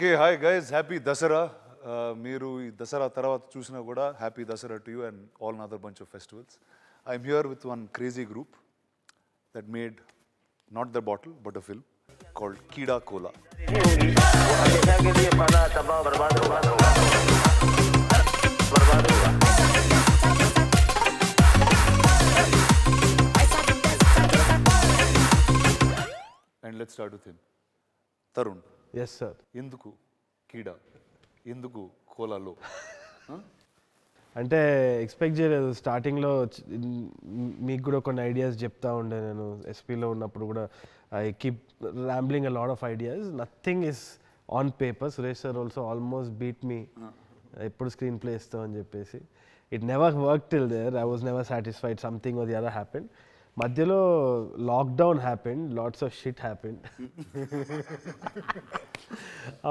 Okay hi guys, happy Dasara. మీరు ఈ దసరా తర్వాత చూసినా కూడా happy Dasara to you and all another bunch of festivals. I'm here with one crazy group that made not the bottle but a film called Keedaa Cola. And let's start with him. Tarun. Yes sir. Enduku Keedaa, enduku Cola lo? అంటే expect చేయలేదు. స్టార్టింగ్లో మీకు కూడా కొన్ని ideas చెప్తా ఉండే. నేను ఎస్పీలో ఉన్నప్పుడు కూడా I keep rambling a lot of ideas. Nothing is on paper. Suresh sir also almost beat me, ఎప్పుడు స్క్రీన్ ప్లే ఇస్తాం అని చెప్పేసి. It never work till there. I was never satisfied. Something or the other happened. మధ్యలో lockdown happened, lots of shit happened.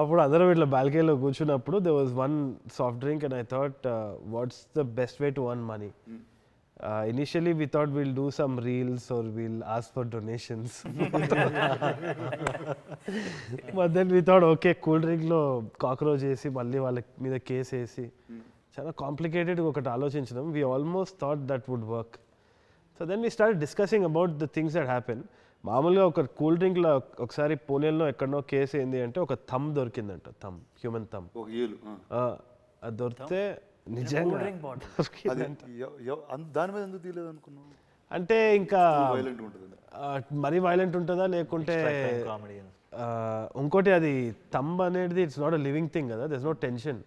అప్పుడు అందరం ఇట్లా బాల్కనీలో కూర్చున్నప్పుడు they was one soft drink and I thought what's the best way to earn money. Initially we thought will do some reels or will ask for donations. But then we thought okay, cool డ్రింక్లో cockroach వేసి మళ్ళీ వాళ్ళ మీద case వేసి చాలా కాంప్లికేటెడ్గా ఒకటి ఆలోచించడం. We almost thought that would work. So then we start discussing about the things that happen. మామూలుగా ఒక కూల్ డ్రింక్లో ఒకసారి పూణేలో ఎక్కడనో కేసు ఏంది అంటే ఒక థమ్ దొరికిందంట. Thumb, human thumb. అది దొరికితే నిజంగా దాని మీద ఎందుకు తీయలేదు అనుకున్నావు? అంటే ఇంకా మరీ వైలెంట్ ఉంటుందా లేకుంటే ఇంకోటి అది థమ్ అనేది it's not a living thing కదా. There's no tension,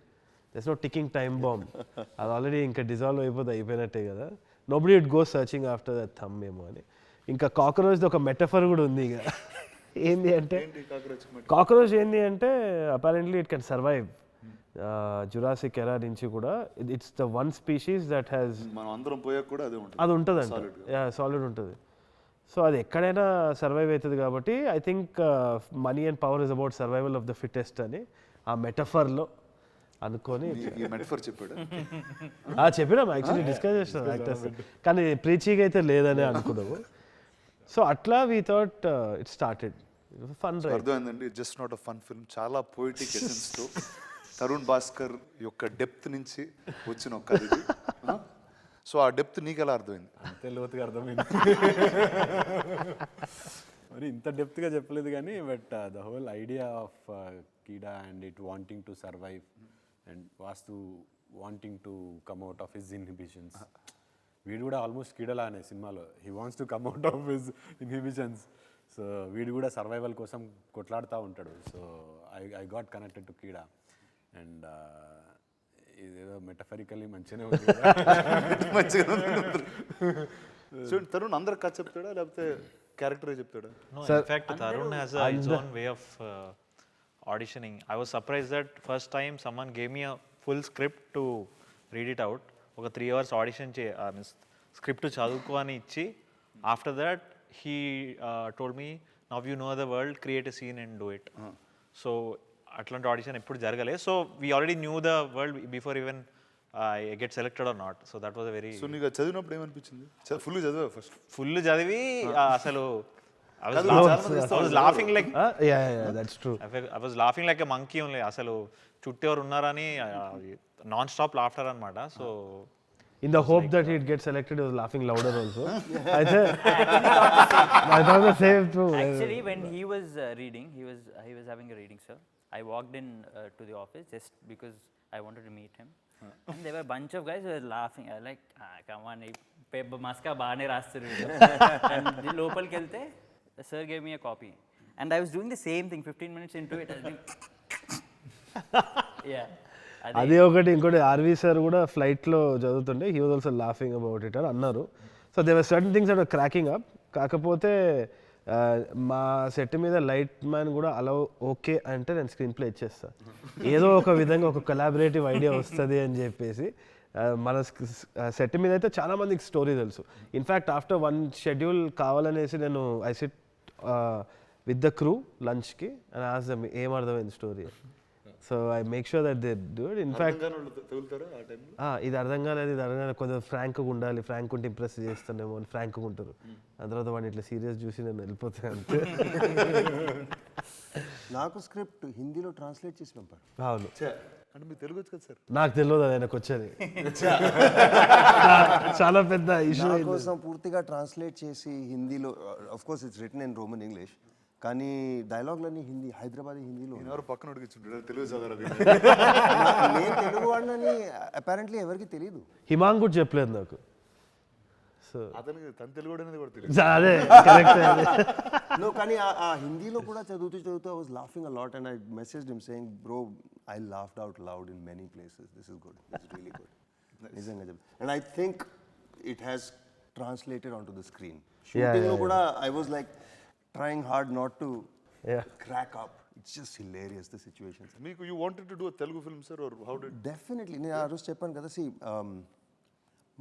there's no ticking time bomb. అది ఆల్రెడీ ఇంకా డిజాల్వ్ అయిపోయినట్టే కదా. Nobody it go searching after that thumb ఏమో అని. ఇంకా కాక్రోచ్ది ఒక మెటఫర్ కూడా ఉంది. ఇక ఏంది అంటే కాక్రోచ్ ఏంది అంటే apparently it can survive Jurassic ఎరా నుంచి కూడా. It's the one species that has అది ఉంటుందంట. సాలిడ్ ఉంటుంది. సో అది ఎక్కడైనా సర్వైవ్ అవుతుంది కాబట్టి I think money and power is about survival of the fittest అని ఆ మెటఫర్లో అనుకొని చెప్పినాం. యాక్చువల్లీ డిస్కస్ చేసినాం యాక్టర్స్, కానీ ప్రీచీగా అయితే లేదని అనుకున్నాము. సో అట్లా we thought it started fun. అర్థమైందండి, just not a fun film. చాలా పోయిటిక్ ఎసెన్స్ తో తరుణ్ భాస్కర్ యొక్క డెప్త్ నుంచి వచ్చిన ఒక కథ ఇది. సో ఆ డెప్త్ నీకు ఎలా అర్థమైంది? అంతే లోతుగా అర్థమైంది. మరి ఇంత డెప్త్గా చెప్పలేదు కానీ, but the whole idea of Keedaa and it wanting to survive and Vastu wanting to come out of his inhibitions. వీడు కూడా ఆల్మోస్ట్ Keedaa లానే సినిమాలో he wants to come out of his inhibitions. So వీడు కూడా survival కోసం కొట్లాడుతూ ఉంటాడు. So I got connected to Keedaa and ఇదేదో మెటఫరికల్లీ మంచిగానే ఉంది. చూడండి, తరుణ్ అందరికి కథ చెప్తాడా లేకపోతే క్యారెక్టరే చెప్తాడా? In fact, Tarun has his own way of auditioning. I was surprised that first time someone gave me a full script to read it out. ఒక 3 hours audition స్క్రిప్ట్ చదువుకో అని ఇచ్చి, after that he told me now you know the world, create a scene and do it. So అట్లాంటి audition ఎప్పుడు జరగలేదు. So we already knew the world before even I get selected or not. So that was a very. So నీకు చదివినప్పుడు ఏమనిపించింది? Full చదివా? First full చదివి అసలు I was laughing like that's true. I was laughing like a monkey only. అసలు చుట్టూ ఎవరు ఉన్నారని నాన్ స్టాప్ లాఫ్టర్ అన్నమాట. So in the hope that he'd get selected, he was laughing louder also. I thought the same too. Actually, when he was reading, he was having a reading, sir. I walked in to the office just because I wanted to meet him. And there were a bunch of guys who were laughing. I was like, come on, paper maska baane rastaru. And the local kelte, the sir gave me a copy. And I was doing the same thing 15 minutes into it. I was doing yeah. అది ఒకటి. ఇంకోటి RV sir కూడా ఫ్లైట్లో చదువుతుండే, he was also laughing about it అని అన్నారు. So they were certain things that were cracking up. కాకపోతే మా సెట్ మీద లైట్ మ్యాన్ కూడా అలా ఓకే అంటే నేను స్క్రీన్ ప్లే ఇచ్చేస్తాను. ఏదో ఒక విధంగా ఒక కొలాబరేటివ్ ఐడియా వస్తుంది అని చెప్పేసి. మన సెట్ మీద అయితే చాలా మందికి స్టోరీ తెలుసు. ఇన్ఫ్యాక్ట్ ఆఫ్టర్ 1 షెడ్యూల్ కావాలనేసి నేను I SIT with the crew లంచ్కి అండ్ ఆస్క్ దెమ్ ఏం అర్థమైంది story. So I make sure that they do it. In fact ఇది అర్థం కాలేదు, ఇది అర్థం కాలేదు, కొంచెం ఫ్రాంక్గా ఉండాలి, ఫ్రాంక్ ఉంటే ఇంప్రెస్ చేస్తానేమో అని ఫ్రాంక్గా ఉంటారు. ఆ తర్వాత వాడిని ఇట్లా సీరియస్ చూసి నేను వెళ్ళిపోతాను అంతే. నాకు స్క్రిప్ట్ హిందీలో ట్రాన్స్లేట్ చేసి పంపారు. అవును, అంటే మీరు తెలుగు వచ్చు కదా సార్? నాకు తెలియదు అది ఆయనకు వచ్చేది. చాలా పెద్ద ఇష్యూ. నా కోసం పూర్తిగా ట్రాన్స్లేట్ చేసి హిందీలో, of course it's return in Roman English, కానీ డైలాగ్లన్నీ హిందీ, హైదరాబాదీ హిందీలో. ఎవరు పక్కన ఉడికించుంటారు తెలుగు చదవరు. నేను తెలుగు వాడినని అపారెంట్లీ ఎవరికి తెలియదు. హిమాంగ్ కూడా చెప్పలేదు నాకు. సో అతనికి తన తెలుగు అనేది కూడా తెలియదు. అదే కరెక్ట్. నో, కానీ ఆ హిందీలో కూడా చదువుతూ I was laughing a lot and I messaged him saying, bro I laughed out loud in many places, this is good, this is really good. నిజంగా చెప్పి, and I think it has translated on to the screen. షూటింగ్లో కూడా I was like trying hard not to crack up. It's just hilarious, the situations. మీకు you wanted to do a Telugu film, sir, or how did? Definitely. నేను ఆ రోజు చెప్పాను కదా, see,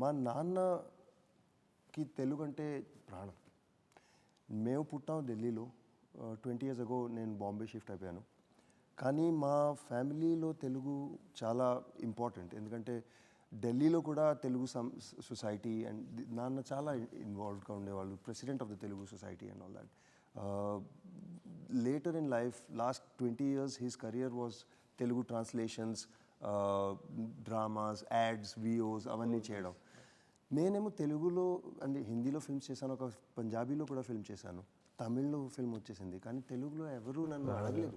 మా నాన్నకి తెలుగు అంటే ప్రాణం. మేము పుట్టాం ఢిల్లీలో, 20 years ago నేను బాంబే షిఫ్ట్ అయిపోయాను. కానీ మా ఫ్యామిలీలో తెలుగు చాలా ఇంపార్టెంట్, ఎందుకంటే ఢిల్లీలో కూడా తెలుగు సొసైటీ అండ్ నాన్న చాలా ఇన్వాల్వ్డ్గా ఉండేవాళ్ళు, president of the Telugu society and all that. Later in life, last 20 years, his career was Telugu translations, dramas, ads, VOs, అవంన్నీ చేయడం. నేనేమో తెలుగులో అంటే హిందీలో ఫిల్మ్స్ చేశాను, ఒక పంజాబీలో కూడా ఫిల్మ్ చేశాను, తమిళ్లో ఫిల్మ్ వచ్చేసింది, కానీ తెలుగులో ఎవరు నన్ను అడగలేదు.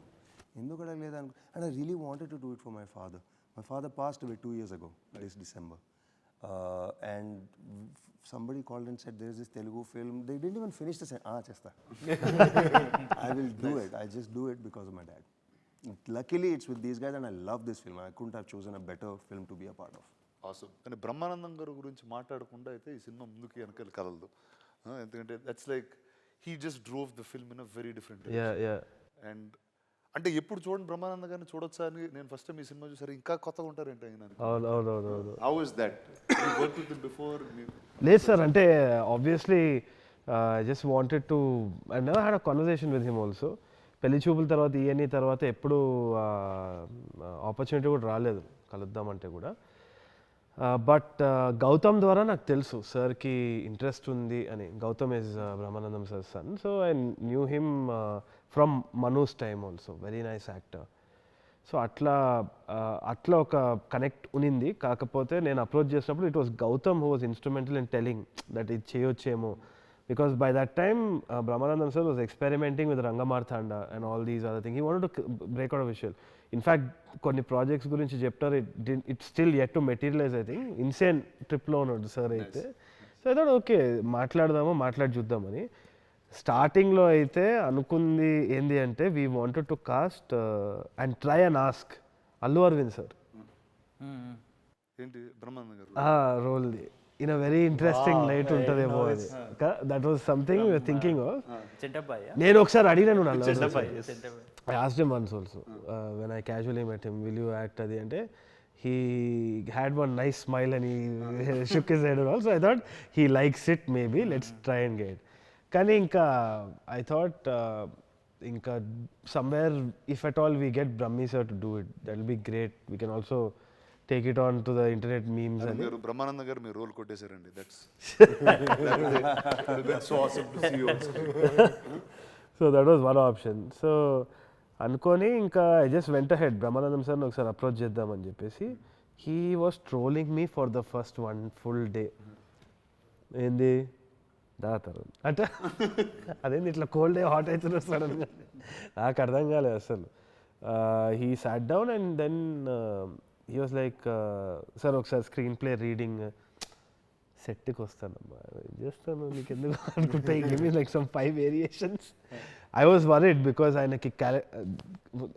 ఎందుకు అడగలేదు అనుకో, and I really wanted to do it for my father. My father passed away 2 years ago, this December. And somebody called and said, there is this Telugu film. They didn't even finish the sentence. Chesta. I will do it. I just do it because of my dad. Luckily, it's with these guys and I love this film. I couldn't have chosen a better film to be a part of. Awesome. కానీ బ్రహ్మానందం గారి గురించి మాట్లాడకుండా అయితే ఈ cinema ముందుకు వెనకాల కదలదు. ఎందుకంటే that's like he just drove the film in a very different way. And అంటే ఎప్పుడు చూడండి బ్రహ్మానంద గారిని చూడొచ్చా అని నేను ఫస్ట్ టైం ఈ సినిమా చూసారు, ఇంకా కొత్తగా ఉంటారేంటి ఆయన. How is that? You work with him before? లేదు సార్, అంటే obviously I just wanted to, I never had a conversation with him also. పెళ్లి చూపుల తర్వాత ఈఎన్ఈ తర్వాత ఎప్పుడు ఆపర్చునిటీ కూడా రాలేదు కలుద్దామంటే కూడా. బట్ గౌతమ్ ద్వారా నాకు తెలుసు సార్కి ఇంట్రెస్ట్ ఉంది అని. Gautham is Brahmanandam sir son, so I knew him from Manu's time also, very nice actor. So అట్లా ఒక కనెక్ట్ ఉనింది. కాకపోతే నేను అప్రోచ్ చేసినప్పుడు it was Gautham who was instrumental in telling that ఇది చేయొచ్చేమో, because by that time Brahmanandam sir was experimenting with Rangamarthanda and all these other things. He wanted to break out of visual. In fact, కొన్ని projects గురించి చెప్తారు, it still yet to materialize. I think insane ట్రిప్లో ఉన్నాడు sir అయితే. So I thought okay మాట్లాడి చూద్దామని. స్టార్టింగ్లో అయితే అనుకుంది ఏంది అంటే we wanted to cast and try and ask Allu Aravind sir ఏంటి బ్రహ్మానందం గారు రోల్ది in a very interesting light ఉంటదేమో అది. That was something we were thinking of. నేను ఒకసారి అడిగాను I asked him once also when I casually met him, will you act adi ante he had one nice smile and he shook his head and all. So I thought he likes it, maybe let's try and get. Kani inka I thought inka somewhere if at all we get Brahmi sir to do it, that will be great. We can also take it on to the internet memes. And Brahmananda garu మీరు role కొట్టేశారండి. That's so awesome to see you on screen. So that was one option. So అనుకొని ఇంకా I just వెంట head Brahmanandam సార్ని ఒకసారి approach చేద్దామని చెప్పేసి. He was trolling me for the first 1 full day. ఏంది దాతారు అంటే అదేంది ఇట్లా కోల్డ్ డే హాట్ అవుతున్నారు సడన్గా, నాకు అర్థం కాలేదు అసలు. He sat down and then he was like sir ఒకసారి స్క్రీన్ ప్లే రీడింగ్ సెట్కి వస్తానమ్మా చేస్తాను నీకు ఎందుకు అనుకుంటా, give me like some 5 variations. I was worried because ఆయనకి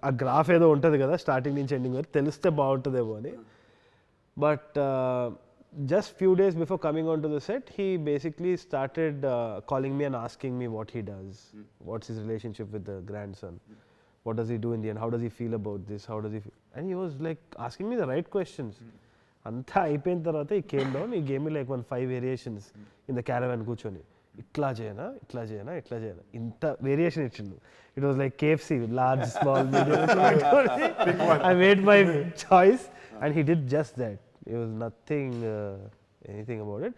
ఆ గ్రాఫ్ ఏదో ఉంటుంది కదా స్టార్టింగ్ నుంచి ఎండింగ్ వరకు, తెలిస్తే బాగుంటుందేమో అని. But just few days before coming onto the set, he basically started calling me and asking me what he does, what's his relationship with the grandson, what does he do in the end, how does he feel about this, how does he feel? And he was like asking me the right questions. అంతా అయిపోయిన తర్వాత ఈ came down, ఈ game like 5 variations in the caravan కూర్చొని ఇట్లా చేయనా ఇట్లా చేయనా ఇట్లా చేయనా ఇంత వేరియేషన్ ఇచ్చిండు. It was like KFC, large small medium. I made my choice and he did just that. It was nothing, anything about it.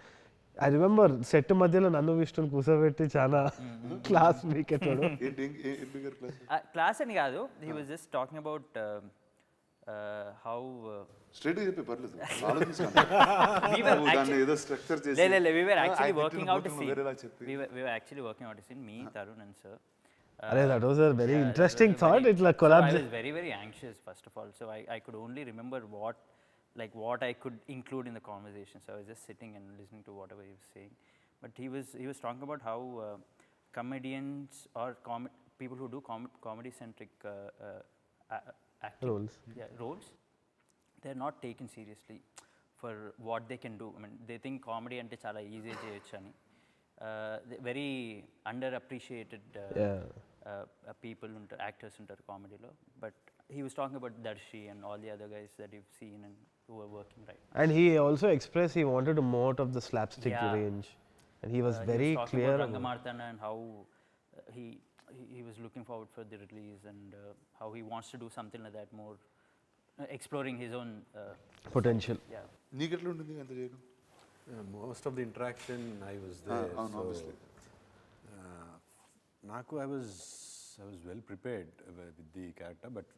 I remember set మధ్యలో నన్ను విష్ణుని కూర్చోబెట్టి చాలా క్లాస్ వీకెట్టాడు. క్లాస్ అని కాదు, he was just talking about how స్ట్రైట్గా చెప్పి పర్లేదు we were actually working out a scene. We were actually working out a scene, me, Tarun and sir. అరే that was a very interesting thought. ఇట్లా So collab I was very anxious first of all, so I could only remember what I could include in the conversation. So I was just sitting and listening to whatever he was saying. But he was talking about how comedians or people who do comedy centric acting, Roles. roles, they're not taken seriously for what they can do. I mean, they think comedy ante chala easy cheyochu ani. Very underappreciated people actors untaru comedy lo. But he was talking about Darshi and all the other guys that you've seen and who are working right. And he also expressed he wanted to more out of the slapstick Yeah. range, and he was He very was talking clear about about Rangamarthana and how he was looking forward for the release and how he wants to do something like that more, exploring his own potential. yeah. నీకెట్లా ఉంటుంది అంత చేయడం? Most of the interaction I was there. అవును, obviously. నాకు I was well prepared with the character, but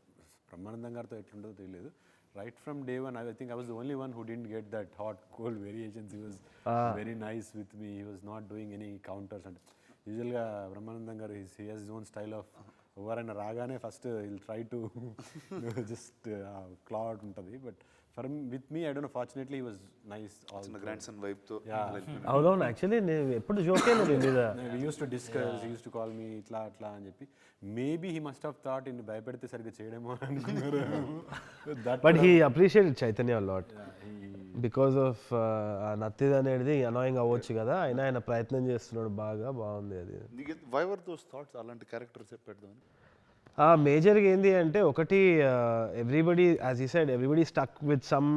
Brahmanandam గారితో ఎట్లుంటుందో తెలియదు. Right from day one, I think I was the only one who didn't get that hot cold variations. He was very nice with me. He was not doing any counters. And యూజువల్గా బ్రహ్మానందం గారు he has his own style of ఎవరైనా రాగానే first will try to just clot ఉంటుంది. But for with me I don't know, fortunately he was nice. Grand son vibe తో అవునవును, actually నేను ఎప్పుడు joke అయినా నీ మీద. we used to discuss, he used to call me ఇట్లా అట్లా అని చెప్పి. Maybe he must have thought ఇన్ని భయపెడితే సరిగ్గా చేయడేమో అనుకున్నారు. But he appreciated Chaitanya lot because of నత్తిది అనేది అనాయింగ్ అవ్వచ్చు కదా, అయినా ఆయన ప్రయత్నం చేస్తున్నాడు బాగా, బాగుంది అది. వై వర్ దోస్ థాట్స్ అలాంటి క్యారెక్టర్స్ పెట్టదామని? మేజర్గా ఏంటి అంటే ఒకటి, ఎవ్రీబడి యాజ్ ఈ side everybody stuck with some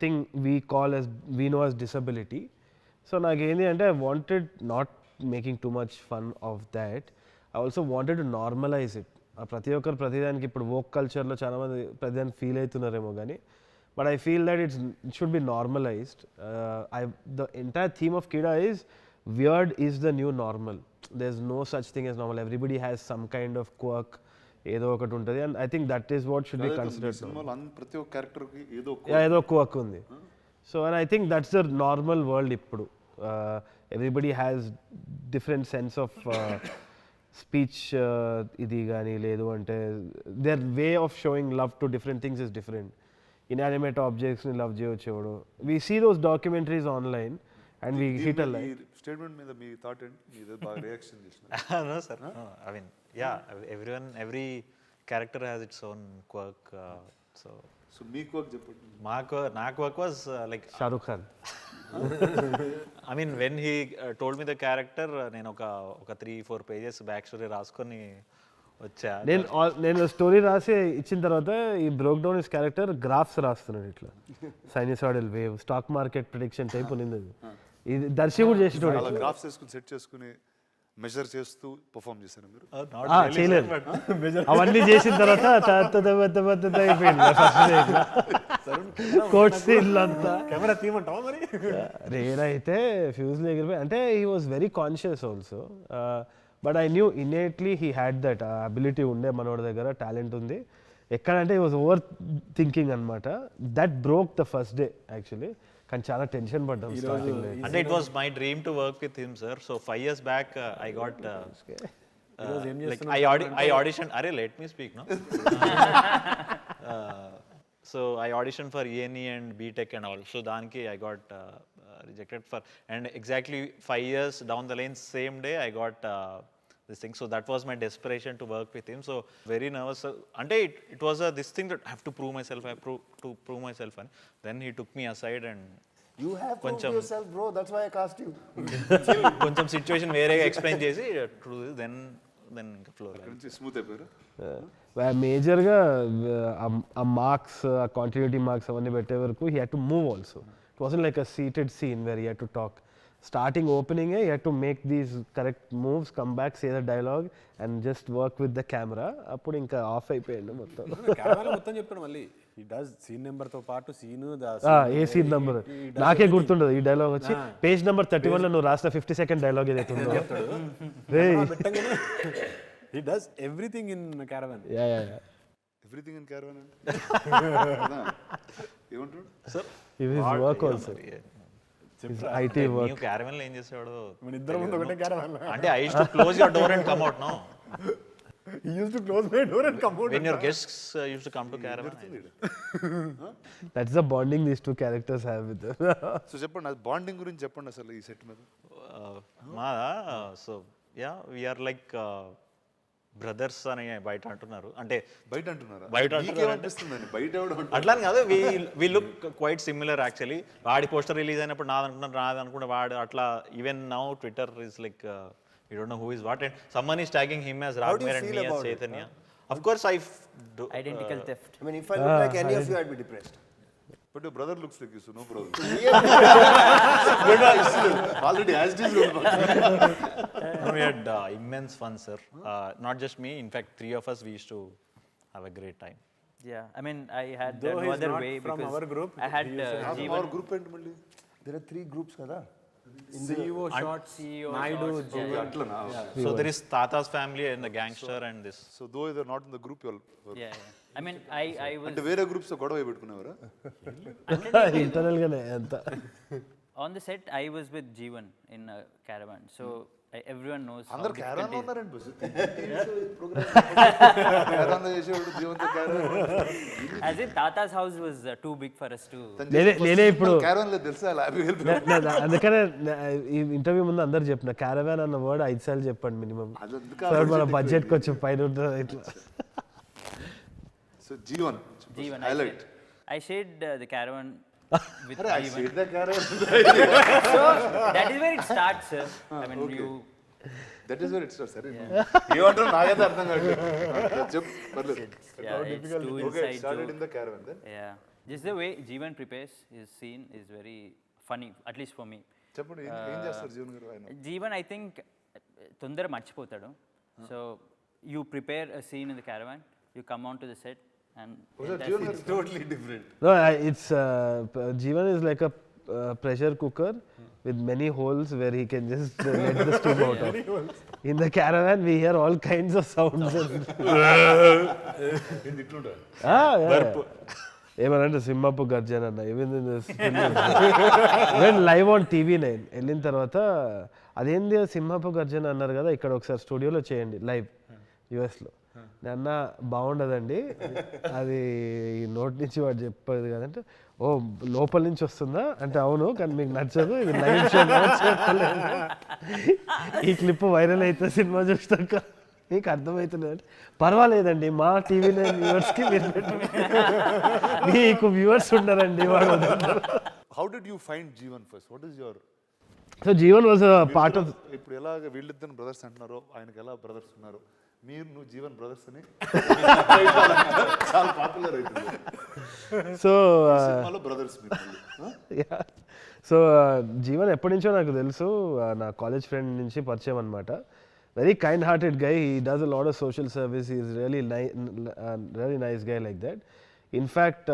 thing we know as disability. So నాకేంటి అంటే I wanted not making too much fun of that, I also wanted to normalise it. ప్రతి ఒక్కరు ప్రతిదానికి ఇప్పుడు వోక్ కల్చర్లో చాలామంది ప్రతిదానికి ఫీల్ అవుతున్నారేమో కానీ, but I feel that it should be normalised. The entire theme of Keedaa is weird is the new normal. There's no such thing as normal. Everybody has some kind of quirk, ఏదో ఒకటి ఉంటుంది, and I think that is what should be considered. సినిమాలో ప్రతి ఒక్క క్యారెక్టర్కి ఏదో quirk ఉంది. So and I think that's the normal world ఇప్పుడు. Everybody has different sense of speech, ఇది కానీ లేదు అంటే their way of showing love to different things is different. Inanimate objects ni love చేయొచ్చు. We see those documentaries online and we hit a line. Statement మీద మీ thought ఏంటి? మీరు బాగా reaction చేస్తున్నారు. No sir, no, I mean yeah, every character has its own quirk, so me quirk చెప్పండి. నా quirk was like Shah Rukh Khan. I mean when he told me the character, నేను ఒక 3-4 pages back story రాసుకొని వచ్చా. నేను story రాసి ఇచ్చిన తర్వాత ఈ broke down is character graphs రాస్తున్నాడు, ఇట్లా sinusoidal wave, stock market prediction type ఉన్నది. ఇది దర్శి కూడా చేసేటోడు. అలా గ్రాఫ్స్ వేసుకుని సెట్ చేసుకుని మెజర్ చేస్తూ పర్ఫామ్ చేశారు మీరు? చేయలేదు. అవన్నీ చేసిన తర్వాత అయిపోయింది కోట్ సీన్లు అంతా. కెమెరా తీయమంటావా మరి? రేనైతే ఫ్యూజ్లో ఎగిరిపోయి, అంటే he was very conscious also. But I knew innately he had that ability ఉండే, మనోడి దగ్గర టాలెంట్ ఉంది. ఎక్కడంటే హీ వాజ్ ఓవర్ థింకింగ్ అనమాట. That broke the first day actually. కానీ చాలా టెన్షన్ పడ్డాం స్టార్టింగ్ లో. అంటే it was my dream to work with him sir. So 5 years back I got like I auditioned, అరే let me speak no. So I auditioned for E&E and BTech and all. So daniki I got rejected for, and exactly 5 years down the lane, same day I got this thing. So that was my desperation to work with him. So very nervous. Ante it was this thing that I have to prove myself. I have to prove myself. And then he took me aside and You have proved yourself, bro. That's why I cast you. కొంచెం situation వేరేగా explain చేసి then ఇంకా flow smooth అయిపోయారు. మేజర్గా ఆ marks, ఆ continuity marks అవన్నీ పెట్టే వరకు he had to move also. It wasn't like a seated scene where he had to talk. starting opening you have to make these correct moves, come back, say the dialogue and just work with the camera. అప్పుడు ఇంకా of అయిపోయింది మొత్తం. Caravan మొత్తం చెప్పాడు మళ్ళీ. He does scene number తో పాటు seen a scene number నాకే గుర్తుండదు. ఈ డైలాగ్ వచ్చి పేజ్ నెంబర్ 31 లో నువ్వు రాసిన 50-second డైలాగ్ ఏదైతే ఉందో he does everything in caravan. Everything in caravan అంటే ఏమంటాడు sir? It is work also. It work. New caravan లో ఏం చేసేవాడు? మన ఇద్దరం ముందు ఒకటే క్యారవాన్. అంటే I used to close your door and come out. No, he used to close my door and come out when your guests used to come to caravan. That's the bonding these two characters have with them. So చెప్పండి, bonding గురించి చెప్పండి అసలు ఈ set మీద. మా so yeah we're like brothers అని బయట అంటున్నారు. అంటే బయట అంటున్నారా? బయట అనిపిస్తుందండి బయట అట్లా కాదు. We look quite similar actually. వాడి పోస్టర్ రిలీజ్ అయినప్పుడు నాది అనుకుంటే వాడు అట్లా. Even now Twitter is like you don't know who is what, and someone is tagging him as Raghuver and me as Chaitanya. Of course I identical theft. I mean, if I look like any of you, I'd be depressed. But your brother looks like you, so no problem. Already as it is. We had immense fun, sir. Not just me, in fact 3 of us we used to have a great time. Yeah, I mean I had Though no he's other not way from because our group, I had Our group and మళ్ళీ There are 3 groups kada. CEO shots, CEO Naidu, అట్లనా? So there is Tata's family and the gangster and this. So though they are not in the group, you all yeah. I mean I was అంటే వేరే groups తో గొడవ పెట్టుకునేవారా? Internal గానే అంత. on the set. I was with Jeevan in a caravan, so everyone knows how అందరూ difficult caravan it is. ఉన్నారండి bus. Caravan చేసేవాడు జీవంతో caravan. As in Tata's house was too big for us to. నేనే ఇప్పుడు caravan లో తెలుసా happy help. అందుకనే ఈ interview ముందు అందరు చెప్పిన క్యారవాన్ అన్న వర్డ్ 5 సార్లు చెప్పండి మినిమం. సార్ మన బడ్జెట్ కొంచెం పైన ఉంటుంది ఇట్లా. So Jeevan highlight. I shared the caravan with I Jeevan. said the caravan. So that is where it starts, sir. I mean you. That is where it starts. సరే ఏమంటారు నాకైతే అర్థం కాదు. చెప్పు పర్లేదు. Yeah, it's too Okay, inside started joke. in the caravan then. Yeah, just the way Jeevan prepares his scene is very funny, at least for me. చెప్పండి ఏం చేస్తారు జీవన్ గారు ఆయన? Jeevan, I think తొందర మర్చిపోతాడు. So you prepare a scene in the caravan, you come on to the set and Jeevan గారు totally different. No, it's Jeevan is like a pressure cooker with many holes where he can just let the steam out of. In the caravan we hear all kinds of sounds. ఏమనంటే సింహపు గర్జన అన్న even live on TV9 వెళ్ళిన తర్వాత అదేంది సింహపు గర్జన అన్నారు కదా, ఇక్కడ ఒకసారి స్టూడియోలో చేయండి లైవ్ యుఎస్లో. అన్న బాగుండదండి అది నోటి నుంచి వాడు చెప్పేది కదంటే, ఓ లోపల నుంచి వస్తుందా అంటే అవును కానీ మీకు నచ్చదు ఇది లైవ్ షో. ఈ క్లిప్ వైరల్ అయితే సినిమా చూస్తాక మీకు అర్థమవుతుంది అంటే పర్వాలేదండి మా TV9 వ్యూవర్స్కి మీరు మీకు వ్యూవర్స్ ఉండరండి వాడు. How did you find Jeevan first? What is your? So Jeevan was part of. ఇప్పుడు ఎలా వీళ్ళిద్దరు బ్రదర్స్ అంటున్నారో ఆయనకి ఎలా బ్రదర్స్ ఉన్నారు, నువ్వు జీవన్ బ్రదర్స్ అని చాలా పాపులర్ అవుతుంది. సో సినిమాలో బ్రదర్స్ మీరు. సో జీవన్ ఎప్పటి నుంచో నాకు తెలుసు, నా కాలేజ్ ఫ్రెండ్ నుంచి పరిచయం అనమాట. Very kind hearted guy, he does a lot of social service, he is really nice guy like that. In fact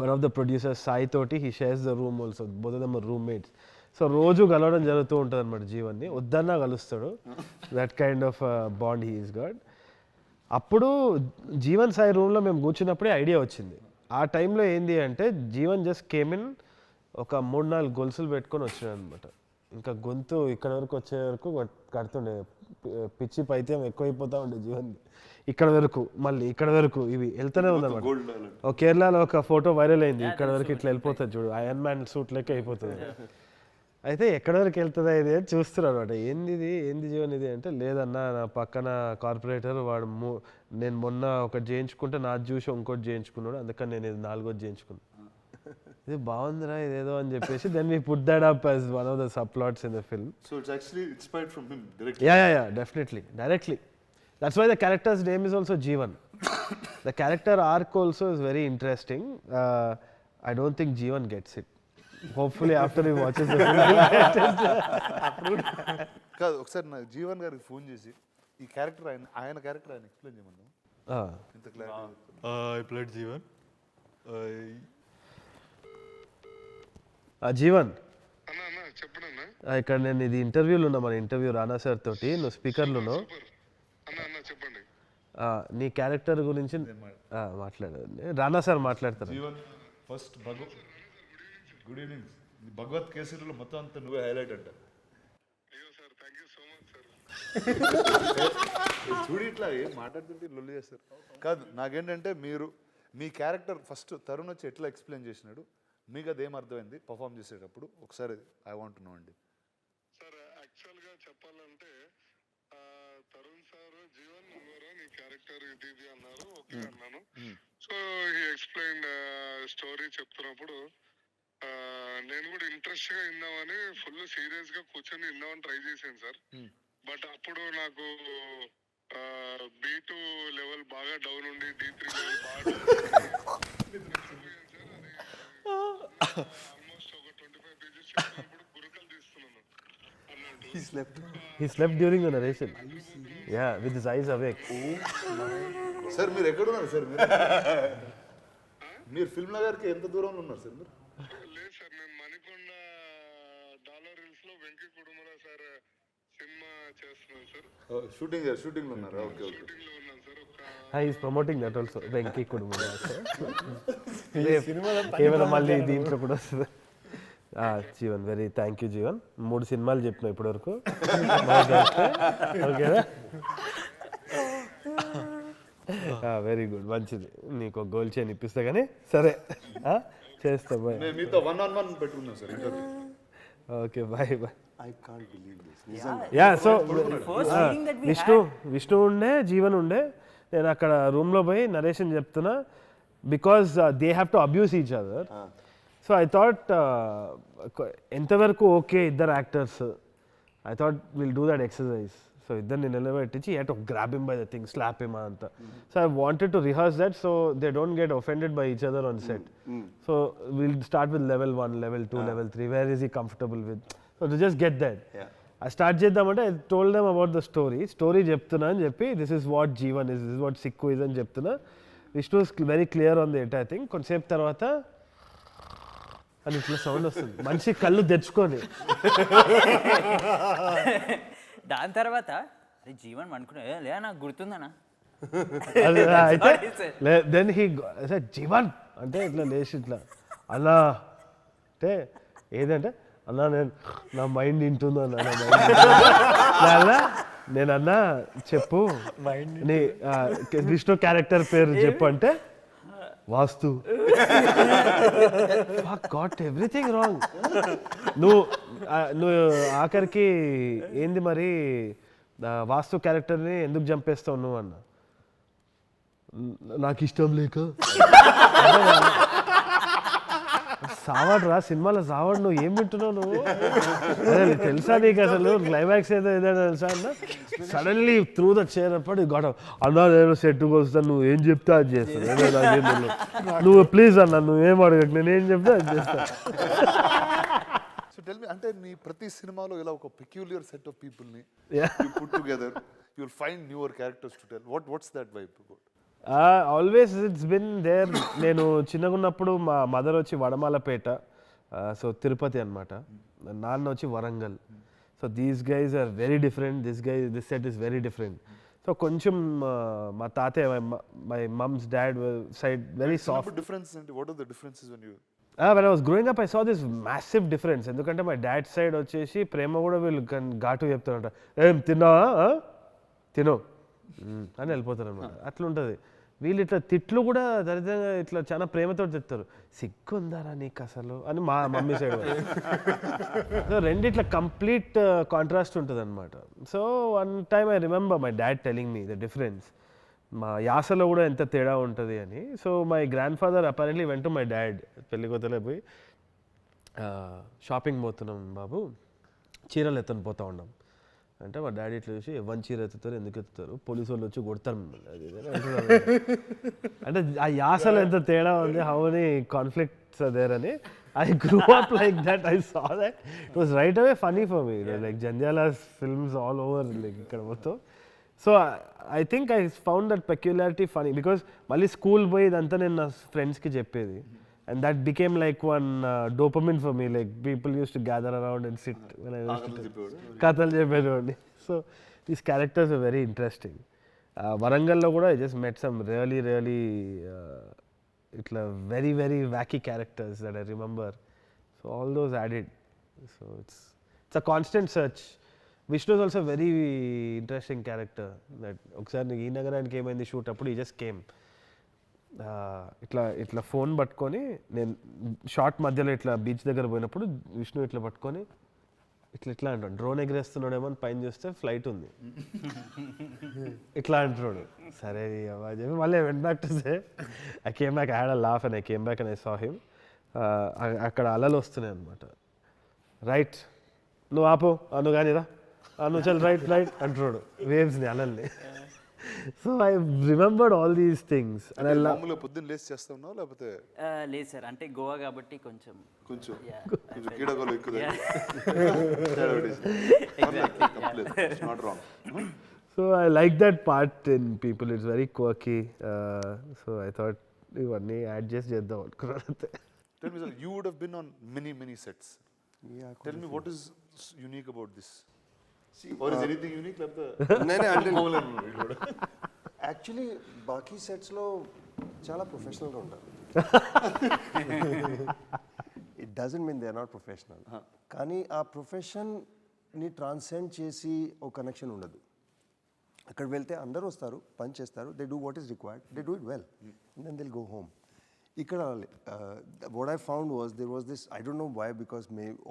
one of the producers Sai తోటి he shares the room also, both of them are roommates. So రోజు కలవడం జరుగుతూ ఉంటుంది అనమాట జీవన్ని, వద్దన్నా కలుస్తాడు. That kind of bond he is god. అప్పుడు జీవన్ సాయి రూమ్లో మేము కూర్చున్నప్పుడే ఐడియా వచ్చింది. ఆ టైంలో ఏంది అంటే జీవన్ జస్ట్ కేమ్ ఇన్, ఒక 3-4 గొలుసులు పెట్టుకొని వచ్చినాడు అనమాట. ఇంకా గొంతు ఇక్కడ వరకు వచ్చే వరకు కడుతుండే, పిచ్చి పైత్యం ఎక్కువైపోతూ ఉండే జీవన్. ఇక్కడ వరకు మళ్ళీ ఇక్కడ వరకు ఇవి వెళ్తూనే ఉందన్నమాట. కేరళలో ఒక ఫోటో వైరల్ అయింది, ఇక్కడ వరకు ఇట్లా వెళ్ళిపోతుంది చూడు, ఐరన్ మ్యాన్ సూట్ లెక్క అయిపోతుంది. అయితే ఎక్కడి వరకు వెళ్తుందా ఇది అని చూస్తున్నారు అనమాట. ఏంది జీవన్ ఇది అంటే, లేదన్నా నా పక్కన కార్పొరేటర్ వాడు నేను మొన్న ఒకటి చేయించుకుంటే నాది చూసి ఇంకోటి చేయించుకున్నాడు, అందుకని నేను ఇది 4వ చేయించుకున్నాను. ఇది బాగుందిరా ఇదేదో అని చెప్పేసి then we put that up as one of the subplots in the film. So it's actually inspired from him directly. Yeah, definitely, directly. That's why the character's name is also Jeevan. The character arc also is very interesting. I don't think Jeevan gets it. Hopefully after you watches కాదు, ఒకసారి నాకు జీవన్ గారికి phone చేసి ఈ character ఆయన character ఆయన explain చేయమన్నాం. ఇంత clarity. I played Jeevan. Jeevan అన్నా అన్నా చెప్పడన్నా ఇక్కడ నేను ఇది ఇంటర్వ్యూలో ఉన్నా, మన ఇంటర్వ్యూ రానా సార్ తోటి, నువ్వు స్పీకర్లో అన్నా అన్నా చెప్పండి. నీ క్యారెక్టర్ గురించి మాట్లాడండి. రానా సార్ మాట్లాడతారు. Jeevan first good evening. Bhagavanth కేసరిలో మొత్తం అంతా నువ్వే హైలైట్ అంట. అయ్యో sir thank you so much sir. చూడు ఇట్లా ఏం మాట్లాడుతుంటే లొల్లి చేస్తారు. కాదు, నాకేంటంటే మీరు మీ క్యారెక్టర్ ఫస్ట్ తరుణ్ వచ్చి ఎట్లా ఎక్స్ప్లెయిన్ చేసినాడు, మీకు అదేం అర్థమైంది పర్ఫామ్ చేసేటప్పుడు, ఒకసారి ఐ వాంట్ టు నో అండి. సార్ యాక్చువల్గా చెప్పాలంటే తరుణ్ సార్ జీవన్ నువ్వరా నీ క్యారెక్టర్ ఇది అన్నారు. ఓకే అన్నాను. సో హీ ఎక్స్ప్లెయిన్ స్టోరీ చెప్తున్నప్పుడు నేను కూడా ఇంట్రెస్ట్ గా విందామని ఫుల్ సీరియస్ గా కూర్చొని విందామని ట్రై చేశాను సార్. బట్ అప్పుడు నాకు B2 లెవెల్ బాగా డౌన్ ఉండి D3 లెవెల్ బాగా ఆల్మోస్ట్ ఒక 25 pages ఇప్పుడు గురుకలు తీస్తున్నాను అన్నాడు. He slept during the narration. Yeah, with his eyes awake. Sir మీరు ఎక్కడున్నారు సార్? మీరు ఫిల్మ్ నగర్కి ఎంత దూరంలో ఉన్నారు సార్? మీరు లేదు సార్, నేను మణికొండ డాలర్ హిల్స్ లో వెంకీ కుటుంబరావు సార్ సినిమా చేస్తున్నాను సార్. షూటింగ్లో ఉన్నారు. Okay okay. షూటింగ్ లో ఉన్నాను సార్. ఒక He is promoting that also. Venky కుటుంబం కేవలం మళ్ళీ దీంట్లో కూడా వస్తుంది. Jeevan very thank you Jeevan. 3 సినిమాలు చెప్పినా ఇప్పటివరకు. ఓకేనా? వెరీ గుడ్, మంచిది. నీకు ఒక గోల్ చైన్ ఇప్పిస్తా కానీ సరే చేస్తా. బాయ్. నేను మీతో 1-on-1 పెట్టుకున్నాను sir interview. Okay bye bye. I can't believe this. Yeah so First meeting that we Vishnu ఉండే, జీవన్ ఉండే. నేను అక్కడ రూమ్లో పోయి నరేషన్ చెప్తున్నా, because they have to abuse each other. So I thought ఎంతవరకు ఓకే ఇద్దరు actors, I thought will do that exercise. So ఇద్దరిని నిలబెట్టించి you have to grab him by the thing, slap him అంతా. So I wanted to rehearse that so they don't get offended by each other on set. So will start with level 1, level 2, level 3. Where is he comfortable with? So to just get that. I start చేద్దామంటే I told them about the story చెప్తున్నా అని చెప్పి, this is what Jeevan is, this is what Sikku is అని చెప్తున్నా. Vishnu is very clear on the entire thing. కొంతసేపు తర్వాత అని ఇట్లా సౌండ్ వస్తుంది, మనిషి కళ్ళు తెచ్చుకొని. దాని తర్వాత జీవన్ అనుకున్నా లే నాకు గుర్తుందనా. అయితే దెన్ హీ జీవన్ అంటే ఇట్లా లేచి ఇట్లా అలా అంటే ఏదంటే అన్నా నేను నా మైండ్ వింటుందో అన్నా, నేను అన్నా చెప్పు నీ విష్ణు క్యారెక్టర్ పేరు చెప్పు అంటే వాస్తు. Got everything wrong. నువ్వు ఆఖరికి ఏంది మరి వాస్తు క్యారెక్టర్ని ఎందుకు చంపేస్తావు నువ్వు అన్న. నాకు ఇష్టం లేక. సావాడు రా సినిమాలో సావాడు, నువ్వు ఏం వింటున్నావు నువ్వు? అదే తెలుసా నీకు అసలు క్లైమాక్స్ ఏదో ఏదైనా తెలుసా అన్న. సడన్లీ త్రూ ద చైర్ అప్పుడు గొడవ అన్నా నేను సెట్కి వస్తాను, నువ్వు ఏం చెప్తే అది చేస్తాను. నువ్వు ప్లీజ్ అన్న నువ్వేం అడగకు, నేను ఏం చెప్తే అది చేస్తాను. సో టెల్ మీ, అంటే నీ ప్రతి సినిమాలో ఇలా ఒక పెక్యూలియర్ సెట్ ఆఫ్ పీపుల్ని put together, you will find newer characters to tell. What's that vibe about? Always it's been there. నేను చిన్నగా ఉన్నప్పుడు మా మదర్ వచ్చి వడమాలపేట, సో తిరుపతి అనమాట, నాన్న వచ్చి Warangal. So these guys are very different, this set is very different. So కొంచెం మా తాతయ్య, my mom's dad side very soft. Difference అంటే what are the differences when you when I was growing up I saw this massive difference. ఎందుకంటే మా dad side వచ్చేసి ప్రేమ కూడా వీళ్ళు ఘాటు చెప్తారంట, ఏం తిన్నావా తినో అని వెళ్ళిపోతారు అనమాట. అట్లా ఉంటుంది. వీళ్ళు ఇట్లా తిట్లు కూడా దరిద్రంగా ఇట్లా చాలా ప్రేమతో చెప్తారు, సిగ్గుందారా నీకు అసలు అని మా మమ్మీ సైడ్. సో రెండిట్లా కంప్లీట్ కాంట్రాస్ట్ ఉంటుంది అనమాట. So one time I remember my dad telling me the difference, మా యాసలో కూడా ఎంత తేడా ఉంటుంది అని. So my grand father apparently వెంట మై డాడ్ పెళ్ళికొత్తలే పోయి షాపింగ్ పోతున్నాం బాబు, చీరలు ఎత్తని పోతా ఉన్నాం అంటే మా డాడీ ఇట్లా చూసి ఎవరి చీర ఎత్తుతారు, ఎందుకు ఎత్తుతారు, పోలీసు వాళ్ళు వచ్చి కొడతారు మిమ్మల్ని అది అంటే ఆ యాసలో ఎంత తేడా ఉంది, హౌ మెనీ కాన్ఫ్లిక్ట్స్ దేర్ అని. I grew up like that. I saw that. It was right away funny for me. Like Jandiala's films all over. Like ikkada mottham. So I think I found that peculiarity funny because mali school boy idantha nenu na friends ki cheppedi, and that became like one dopamine for me. Like people used to gather around and sit when I was kathalu cheppedodi. So these characters were very interesting. Warangal lo kuda I just met some really itla very wacky characters that I remember. So all those added. So it's a constant search. Vishnu is also a very interesting character. That ఒకసారి ఈ నగరానికి ఏమైంది shoot అప్పుడు ఈ just came ఇట్లా phone పట్టుకొని నేను short మధ్యలో ఇట్లా బీచ్ దగ్గర పోయినప్పుడు విష్ణు ఇట్లా పట్టుకొని ఇట్లా అంటాడు, డ్రోన్ ఎగరేస్తున్నాడేమో అని పైన చూస్తే ఫ్లైట్ ఉంది ఇట్లా అంటున్నాడు. సరే చెప్పి మళ్ళీ went back to say I came back, I had a laugh and I came back and I saw him. అక్కడ అలలు వస్తున్నాయి అనమాట. రైట్ నువ్వు ఆపు, నువ్వు కానీరా, నువ్వు చల్ రైట్ అంటున్నాడు వేవ్స్ని, అలల్ని. So I remembered all these things. మామూలుగా పొద్దున్న లేచి చేస్తా ఉన్నావు లేకపోతే? లేదు సార్, అంటే గోవా కాబట్టి కొంచెం కీడాగోలు ఎక్కువ. So I like that part in people. It's very quirky. So I thought ఇవన్నీ యాడ్ చేసి చేద్దాం అనుకున్నాను. Tell me, sir, you would have been on many sets. Yeah. Tell me what is unique about this? Or is anything unique? Actually బాకీ సెట్స్లో చాలా ప్రొఫెషనల్గా ఉంటారు. It doesn't mean they are not professional, కానీ ఆ ప్రొఫెషన్ని ట్రాన్సెండ్ చేసి ఒక connection ఉండదు. అక్కడ వెళ్తే అందరూ వస్తారు, పని చేస్తారు, they do what is required, they do it well, and then they'll go home. ఇక్కడ what I found was there was this, I don't know why, because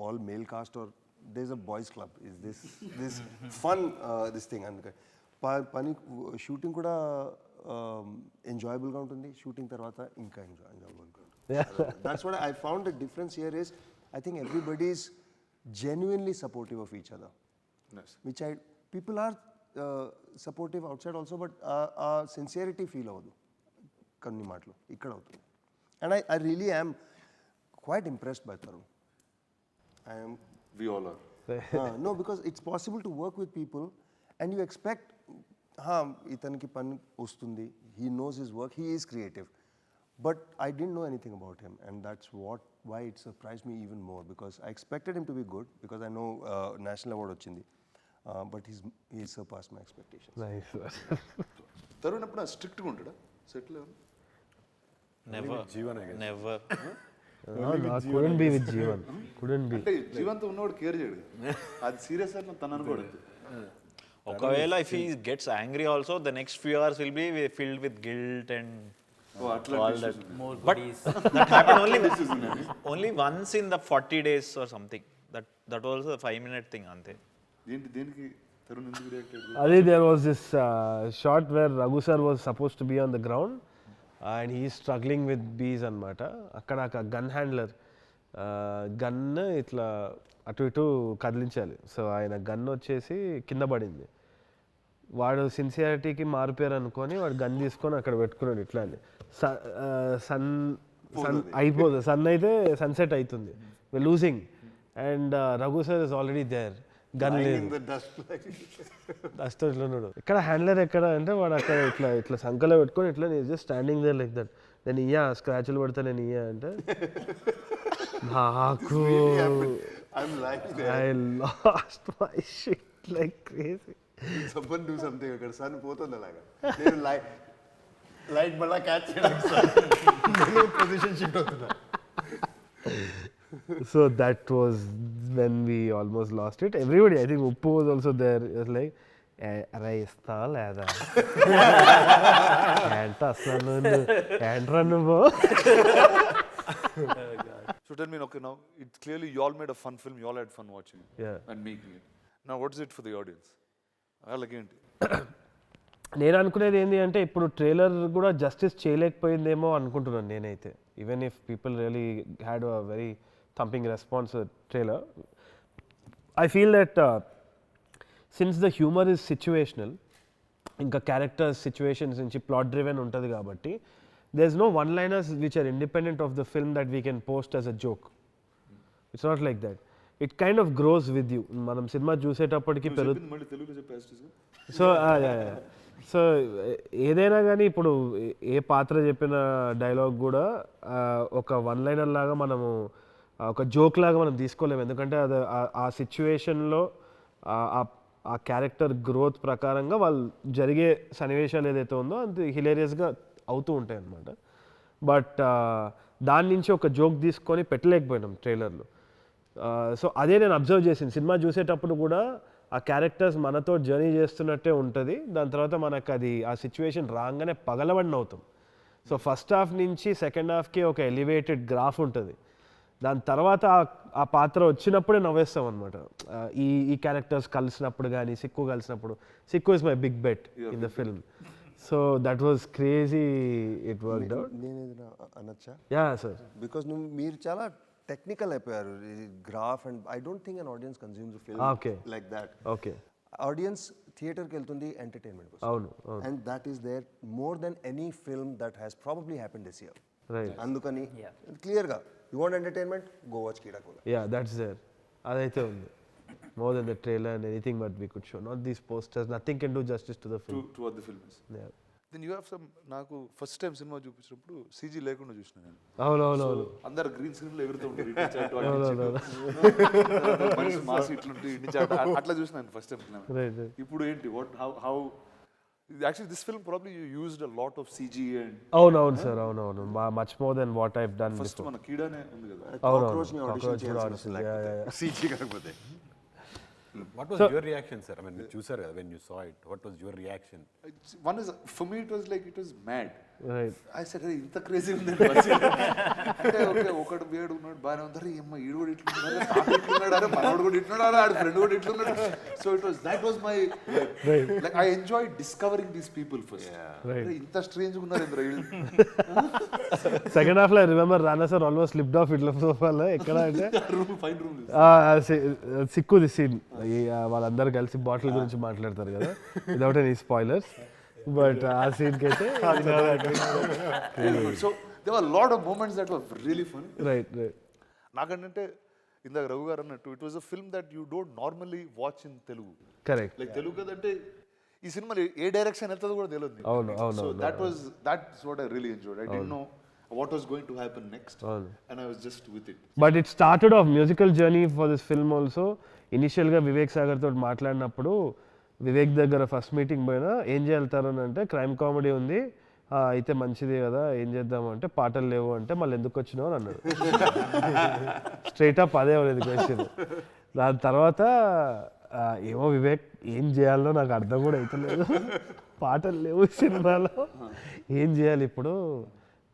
all male cast are there's a boys club, is this fun this thing. అందుకే పని shooting కూడా ఎంజాయబుల్గా ఉంటుంది, shooting తర్వాత ఇంకా ఎంజాయబుల్గా ఉంటుంది. That's what I found the difference here is, I think everybody is genuinely supportive of each other. Nice. Which people are supportive outside also, but sincerity feel అవ్వదు కొన్ని మాటలు, ఇక్కడ అవుతుంది. And I really am quite impressed by Tarun. I am. We all are. No, because it's possible to work with people and you expect, itaniki pani ostundi, he knows his work, he is creative. But I didn't know anything about him, and that's why it surprised me even more, because I expected him to be good, because I know national award ochindi, but he surpassed my expectations. Nice. Tarun apna strict ga untada set lo? Never. couldn't be with Jeevan. Couldn't be. అంటే జీవంతో ఉన్నవాడు care చేయడు, అది serious అని తను అనుకోడు. ఒకవేళ if he gets angry also, the next few hours will be filled with guilt and all that. more But goodies. that happened only once in the 40 days or something. That was a 5-minute thing ante. దేనికి తరుణ్ ఎందుకు react అయ్యాడు? Adi, there was this shot where Raghu sir was supposed to be on the ground and he is struggling with bees అనమాట. అక్కడ ఒక gun handler gun ఇట్లా అటు ఇటు కదిలించాలి. So ఆయన గన్ వచ్చేసి కింద పడింది. వాడు సిన్సియారిటీకి మారిపోయారు అనుకొని వాడు గన్ తీసుకొని అక్కడ పెట్టుకున్నాడు. ఇట్లా అని సన్ అయిపోతుంది, సన్ అయితే సన్సెట్ అవుతుంది, losing, and Raghu sir is already there, gun లేదు, డస్ట్ ఇట్లా ఉన్నాడు. ఇక్కడ హ్యాండ్లర్ ఎక్కడ అంటే వాడు అక్కడ ఇట్లా సంకలో పెట్టుకొని ఇట్లా just standing there like that. నేను ఇయ్యా స్క్రాచ్లు పడతా, నేను ఇయ్యా అంటే నాకు I lost my shit like crazy. Someone do something అక్కడ సన్ పోతుంది అలాగా, నేను లైట్ మళ్ళా క్యాచ్ చేయడం పొజిషన్ షిఫ్ట్ అవుతున్నా. So that was when we almost lost it. Everybody, I think Uppu was also there. It was like, అరే ఇస్తా లేదా ఏంట అసలు ఏంట్రా నువ్వు. So tell me, okay, now it's clearly you all made a fun film, you all had fun watching it and making it. Now what is it for the audience? అలాగేంటి? నేను అనుకునేది ఏంటి అంటే ఇప్పుడు ట్రైలర్ కూడా జస్టిస్ చేయలేకపోయిందేమో అనుకుంటున్నాను నేనైతే. Even if people really had a very thumping response trailer, I feel that since the humour is situational, ఇంకా characters situations నుంచి ప్లాట్ డ్రివెన్ ఉంటుంది కాబట్టి there is no one liners which are independent of the film that we can post as a joke. It's not like that. It kind of gross with you. మనం cinema చూసేటప్పటికి మళ్ళీ తెలుగులో చెప్పేసి so ఏదైనా కానీ ఇప్పుడు ఏ పాత్ర చెప్పిన డైలాగ్ కూడా ఒక వన్ లైనర్ లాగా మనము ఒక జోక్ లాగా మనం తీసుకోలేము. ఎందుకంటే అది ఆ సిచ్యువేషన్లో ఆ క్యారెక్టర్ గ్రోత్ ప్రకారంగా వాళ్ళు జరిగే సన్నివేశాలు ఏదైతే ఉందో అది హిలేరియస్గా అవుతూ ఉంటాయి అన్నమాట. బట్ దాని నుంచి ఒక జోక్ తీసుకొని పెట్టలేకపోయినాం ట్రైలర్లో. సో అదే నేను అబ్జర్వ్ చేసింది. సినిమా చూసేటప్పుడు కూడా ఆ క్యారెక్టర్స్ మనతో జర్నీ చేస్తున్నట్టే ఉంటుంది. దాని తర్వాత మనకు అది ఆ సిచ్యువేషన్ రాగానే పగలబడిన అవుతాం. సో ఫస్ట్ హాఫ్ నుంచి సెకండ్ హాఫ్కి ఒక ఎలివేటెడ్ గ్రాఫ్ ఉంటుంది. దాని తర్వాత ఆ పాత్ర వచ్చినప్పుడే నవ్వేస్తాం అనమాట. ఈ క్యారెక్టర్స్ కలిసినప్పుడు కానీ సిక్కు కలిసినప్పుడు. Sikku is my big bet in the film. So that was crazy. It worked out. నేను ఏదైనా అనొచ్చా? Yeah sir. బికాస్ మీరు చాలా టెక్నికల్ అయిపోయారు. Graph and I don't think an audience consumes film like that. Okay. Audience థియేటర్కి వెళ్తుంది entertainment కోసం. అవును. And that is there more than any film that has probably happen this year. Right. అందుకని క్లియర్గా you want entertainment, go watch Keedaa Cola. Yeah that's there. అదైతే ఉంది. More than the trailer and anything but we could show. Not these posters. Nothing can do justice to the film. To what the film is. Yeah. Then you have some. నాకు first time cinema చూపించినప్పుడు CG లేకుండా చూసిన నేను. అవును. అందరు green screen లో ఎగురుతూ ఉంటారు. మనిషి మాసి ఇట్లుంటే అట్లా చూసినాను ఫస్ట్ టైం. ఇప్పుడు ఏంటి how actually this film probably you used a lot of CG and అవును సార్. అవును. Much more than what I've done first before. మన కీడానే ఉంది కదా. కాక్రోచ్ ని ఆడిషన్ చేయాల్సి CG కాకపోతే. What was your reaction, sir? I mean, చూసారు కదా, when you saw it, what was your reaction? One is, for me it was like it was mad. Right. I said, hey, ఇంత crazy ఉంది. Okay ఒకడు వేడు ఉన్నాడు బాగానే ఉంది. అరే అమ్మ ఈడు కూడా ఇట్లున్నాడు, తాత ఇట్లున్నాడు, అరే మనోడు కూడా ఇట్లున్నాడు, ఆడి ఫ్రెండ్ కూడా ఇట్లున్నాడు. So it was that was my like I enjoy discovering these people first. ఇంత స్ట్రేంజ్ ఉన్నారు ఇంద్ర. సెకండ్ హాఫ్ లో I remember Rana sir almost slipped off ఇట్లా సోఫాలో. ఎక్కడ అంటే ఫైన్ రూమ్ సిక్కుది సీన్. వాళ్ళందరూ కలిసి బాటిల్ గురించి మాట్లాడతారు కదా, వితౌట్ ఎనీ స్పాయిలర్స్. బట్ ఆ సీన్కి అయితే so there were a lot of moments that were really funny. Right. నాకంటే ఇందాక రఘు గారు అన్నట్టు it was a film that you don't normally watch in Telugu. Correct. Like Telugu కదంటే ఈ సినిమా ఏ డైరెక్షన్ వెళ్తుందో కూడా తెలియదు. అవును. So that's what I really enjoyed. I didn't know what was going to happen next and I was just with it. But it started off musical journey for this film also. ఇనిషియల్గా వివేక్ సాగర్ తోటి మాట్లాడినప్పుడు వివేక్ దగ్గర first meeting పోయినా ఏం చేయాలి అంటే crime comedy ఉంది అయితే మంచిది కదా, ఏం చేద్దామంటే పాటలు లేవు అంటే మళ్ళీ ఎందుకు వచ్చినావు అని అన్నాడు. స్ట్రైట్ అప్ అదే అవ్వలేదు క్వశ్చన్. దాని తర్వాత ఏమో వివేక్ ఏం చేయాలో నాకు అర్థం కూడా అవుతలేదు, పాటలు లేవు సినిమాలో, ఏం చేయాలి ఇప్పుడు,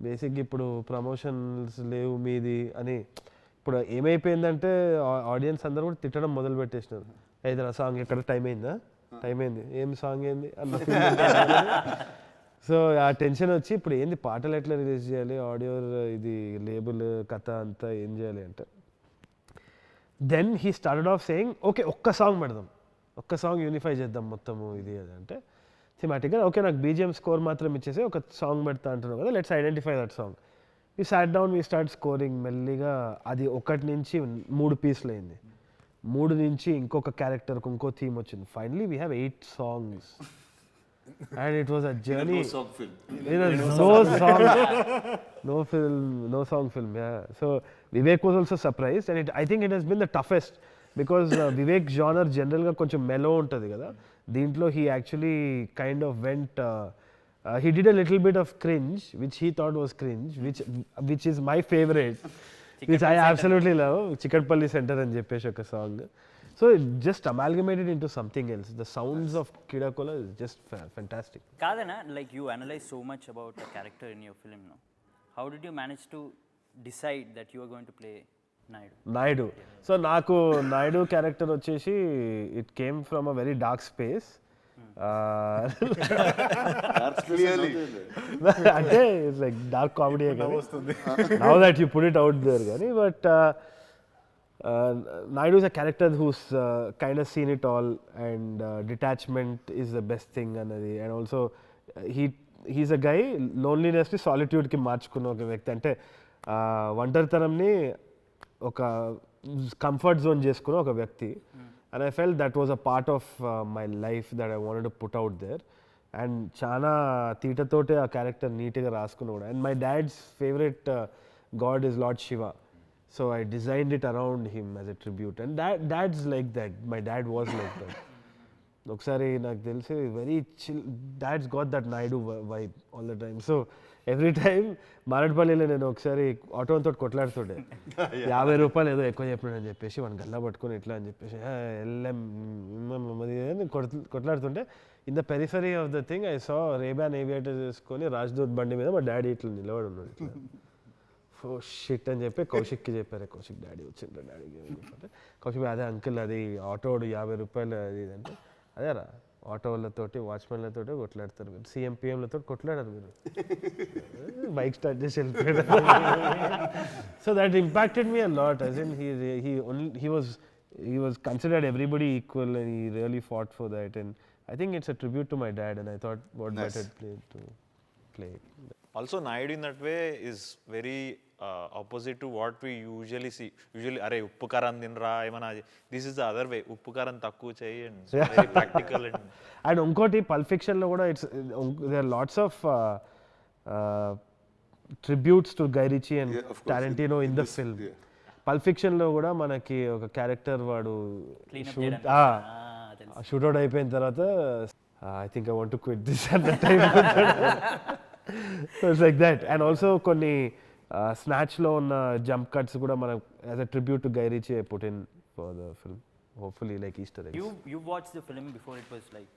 బేసిక్గా ఇప్పుడు ప్రమోషన్స్ లేవు మీది అని. ఇప్పుడు ఏమైపోయిందంటే ఆడియన్స్ అందరూ కూడా తిట్టడం మొదలు పెట్టేసినారు. ఏదైనా సాంగ్ ఎక్కడ టైం అయింది ఏం సాంగ్ ఏంది అన్న. సో ఆ టెన్షన్ వచ్చి ఇప్పుడు ఏంది పాటలు ఎట్లా రిలీజ్ చేయాలి, ఆడియో ఇది లేబుల్ కథ అంతా ఏం చేయాలి అంటే then he started off saying okay ఒక్క సాంగ్ పెడదాం, ఒక్క సాంగ్ యూనిఫై చేద్దాం మొత్తము ఇది అది అంటే థిమాటిక్గా ఓకే నాకు బీజిఎం స్కోర్ మాత్రం ఇచ్చేసి ఒక సాంగ్ పెడతా అంటున్నావు కదా, let's identify that song. We sat down we start scoring. మెల్లిగా అది 1 నుంచి 3 పీస్లు అయింది, 3 నుంచి ఇంకొక క్యారెక్టర్కి ఇంకో థీమ్ వచ్చింది. Finally we have 8 songs. And it was a journey. No song film. No song film. Yeah. So Vivek was also surprised, and I think it has been the toughest because Vivek genre general ga koncham mellow untadi kada. Deentlo he actually kind of went. He did a little bit of cringe, which he thought was cringe, which is my favorite, which I absolutely love. Chikatpalli Center and Jeppesh oka song. So it just amalgamated into something else. The sounds of Keedaa Kola is just fantastic. Kadana, like you analyze so much about a character in your film now. How did you manage to decide that you are going to play Naidu? So naku Naidu character వచ్చేసి it came from a very dark space. Clearly. అంటే it's like dark comedy again. Now that you put it out there కానీ but Naidu is a character who's kind of seen it all and detachment is the best thing anadi, and also he's a guy loneliness ని solitude కి మార్చుకున్న ఒక వ్యక్తి. అంటే ఒంటరితనంని ఒక comfort zone చేసుకున్న ఒక వ్యక్తి. And I felt that was a part of my life that I wanted to put out there. And చాలా తీటతోటే ఆ క్యారెక్టర్ నీట్గా రాసుకున్నా కూడా. And my dad's favourite god is Lord Shiva. So I designed it around him as a tribute. And dad's like that. My dad was like that. ఒకసారి నాకు తెలిసి very chill, dad's got that Naidu vibe all the time. So every time మారేడుపల్లిలో నేను ఒకసారి ఆటోతో కొట్లాడుతుండే, 50 రూపాయలు ఏదో ఎక్కువ చెప్పినాడు అని చెప్పేసి వాడిని గల్లా పట్టుకొని ఇట్లా అని చెప్పేసి వెళ్ళాం కొట్లాడుతుంటే, in the periphery of the thing I saw Ray Ban aviator చేసుకొని రాజ్దూత్ బండి మీద మా డాడీ ఇట్లా నిలబడి ఉన్నాడు ఇట్లా. ఓ షిట్ అని చెప్పి కౌశిక్కి చెప్పారు. కౌశిక్ డాడీ వచ్చిండ్రు, డాడీకి చెప్పంటే కౌశిక్ అదే అంకుల్ అది ఆటోడు 50 రూపాయలు అది అంటే, అదేరా ఆటోలతోటి వాచ్మెన్లతోటి కొట్లాడతారు మీరు, CM-PMలతో కొట్లాడారు మీరు, బైక్ స్టార్ట్ చేసి వెళ్ళిపోయాడు. So that impacted me a lot. As in he was considered everybody equal and he really fought for that, and I think it's a tribute to my dad, and I thought what better play to play. Also, Naidu in that way is very opposite to what we usually see. Usually, అరే ఉప్పు కారం తినరా ఏమన్నా, this is the other way, ఉప్పు కారం తక్కువ చేయి and very practical. And ఇంకోటి పల్ప్ ఫిక్షన్లో కూడా it's there are lots of tributes to Guy Ritchie and Tarantino in the film. Pulp ఫిక్షన్లో కూడా మనకి ఒక క్యారెక్టర్ వాడు షూట్అవుట్ అయిపోయిన తర్వాత I think I want to quit this at the time. It's like that. And also కొన్ని స్నాచ్లో ఉన్న జంప్ కట్స్ కూడా మనం as a tribute to Guy Richie I put in for the film. Hopefully like Easter eggs. You watched the film before it was like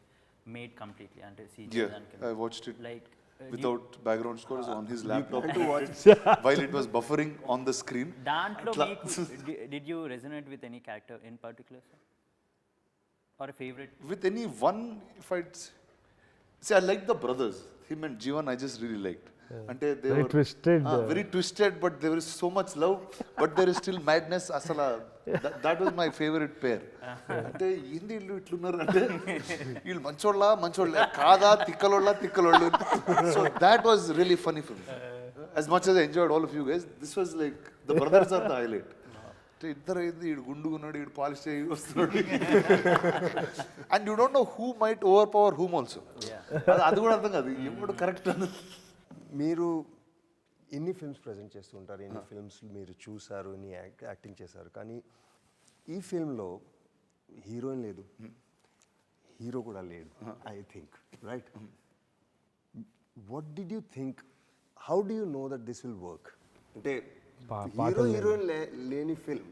made completely and CG. Yeah, I watched it like without background scores on his laptop while it was buffering on the screen. Dantlo did you resonate with any character in particular, sir? Or a favorite? With any one, if I'd say, I like the brothers, him and Jeevan, I just really liked. Ante they very were twisted. Very twisted, but there is so much love, but there is still madness. Asala, that was my favorite pair. Ante indi illu itlunnaru ante illu mancholla kaada tikkalollu. So that was really funny for me. As much as I enjoyed all of you guys, this was like the brothers are the highlight. ఇద్దరు అయింది, ఈడు గుండుగున్నాడు, ఈడు polish చేయి వస్తున్నాడు, and you don't know who might over power whom also. అది కూడా అర్థం కాదు, ఎప్పుడు కరెక్ట్ అన్నది. మీరు ఎన్ని ఫిల్మ్స్ ప్రజెంట్ చేస్తూ ఉంటారు, ఎన్ని ఫిల్మ్స్ మీరు చూసారు, ఎన్ని యాక్టింగ్ చేశారు, కానీ ఈ ఫిల్మ్లో హీరోయిన్ లేదు, హీరో కూడా లేడు, I think right. What did you think, how do you know that this will work? అంటే హీరోయిన్ లేని film,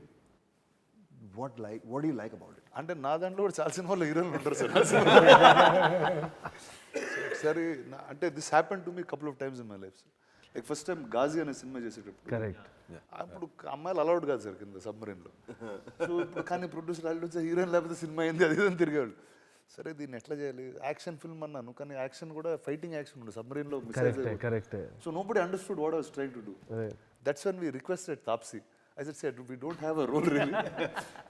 what do you like about it? అంటే నా దాంట్లో కూడా చాలా సినిమాల్లో హీరోయిన్లు ఉంటారు సార్. ఒకసారి అంటే this happen to me couple of times in my life sir. Like first time Ghazi అనే సినిమా చేసేటప్పుడు, కరెక్ట్, అప్పుడు అమ్మాయిలు అలౌడ్ కాదు సార్ కింద సబ్మరీన్లో. సో ఇప్పుడు కానీ ప్రొడ్యూసర్ వాళ్ళు వచ్చి హీరోయిన్ లేకపోతే సినిమా అయింది అది అని తిరిగాడు. సరే దీన్ని ఎట్లా చేయాలి, యాక్షన్ ఫిల్మ్ అన్నాను, కానీ యాక్షన్ కూడా ఫైటింగ్ యాక్షన్ ఉండదు సబ్మరీన్లో. So nobody understood what I was trying to do. That's when we requested Taapsee. I said, we don't have a role really,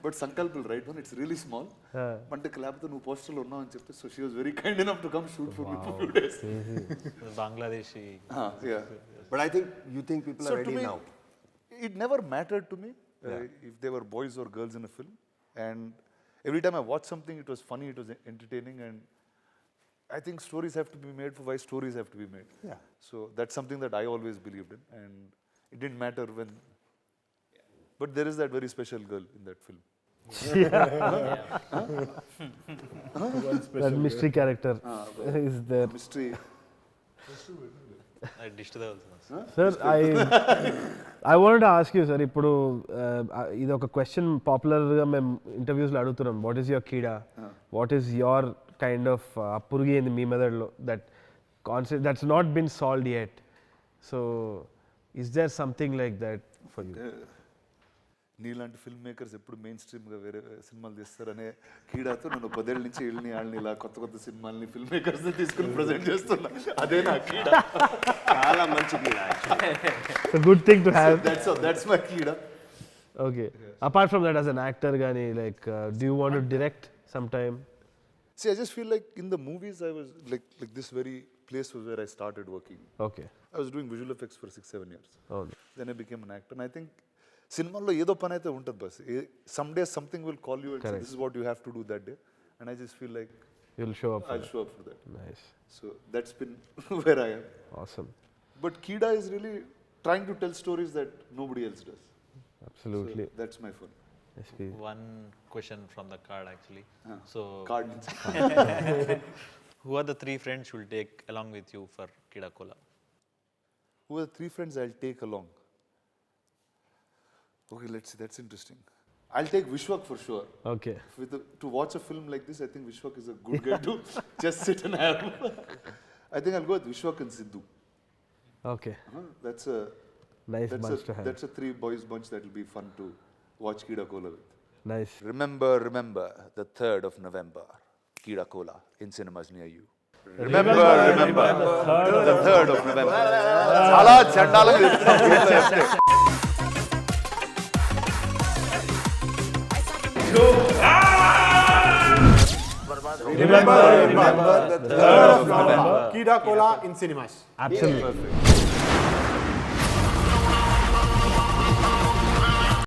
but Sankalp will write one. It's really small. Mante kalapto nu poster lo unna ani chepte, so she was very kind enough to come shoot for me for a few days. Bangladeshi. Yeah. But I think you think people are ready now. It never mattered to me if they were boys or girls in a film, and every time I watched something, it was funny, it was entertaining, and I think stories have to be made for why stories have to be made. Yeah. So that's something that I always believed in, and it didn't matter when. But there is that very special girl in that film. That mystery character is there. Mystery. Sir, I wanted to ask you, sir, ఇప్పుడు ఇది ఒక question పాపులర్గా మేము ఇంటర్వ్యూస్లో అడుగుతున్నాం. What is your keeda, what is your kind of అప్పురుగి ఏంది మీ మెథడ్లో that concept that's not been solved yet. So is there something like that for you? నీలాంటి ఫిల్మ్ మేకర్స్ ఎప్పుడు మెయిన్ స్ట్రీమ్గా వేరే సినిమాలు తీస్తారనే కీడాతో నేను 10 ఏళ్ళ నుంచి వాళ్ళని ఇలా కొత్త సినిమాలని ఫిల్మ్ మేకర్స్ తీసుకుని ప్రజెంట్ చేస్తున్నా. అదే నా కీడా. చాలా మంచి కీడా. Good thing to have. That's my keeda. Okay. Apart from that, as an actor, Gani, like, do you want to direct sometime? See, I just feel like in the movies, I was like this very place was where I started working. Okay. I was doing visual effects for 6-7 years. Oh. Then I became an actor, and I think సినిమాల్లో ఏదో పని అయితే ఉంటుంది bus. Some day something will call you and this is what you have to do that day, and I just feel like You'll show up. I'll show up for that. Nice. So that's been where I am. Awesome. But Keedaa is really trying to tell stories that nobody else does. Absolutely. So that's my fun. SP. One question from the card actually. So, Card. who are the 3 friends you will take along with you for Keedaa Kola? Who are the 3 friends I'll take along? Okay, let's see. That's interesting. I'll take Vishwak for sure. Okay. To watch a film like this, I think Vishwak is a good guy to just sit and have. I think I'll go with Vishwak and Sidhu. Okay. That's a Nice bunch to have. that's a 3 boys bunch that will be fun to watch Keedaa Kola with. Nice. Remember, the 3rd of November, Keedaa Kola in cinemas near you. Remember, the 3rd of November. చాలా చండాలంగా చెప్తున్నాం. Remember the 3rd of November. Keedaa Kola in cinemas. Absolutely.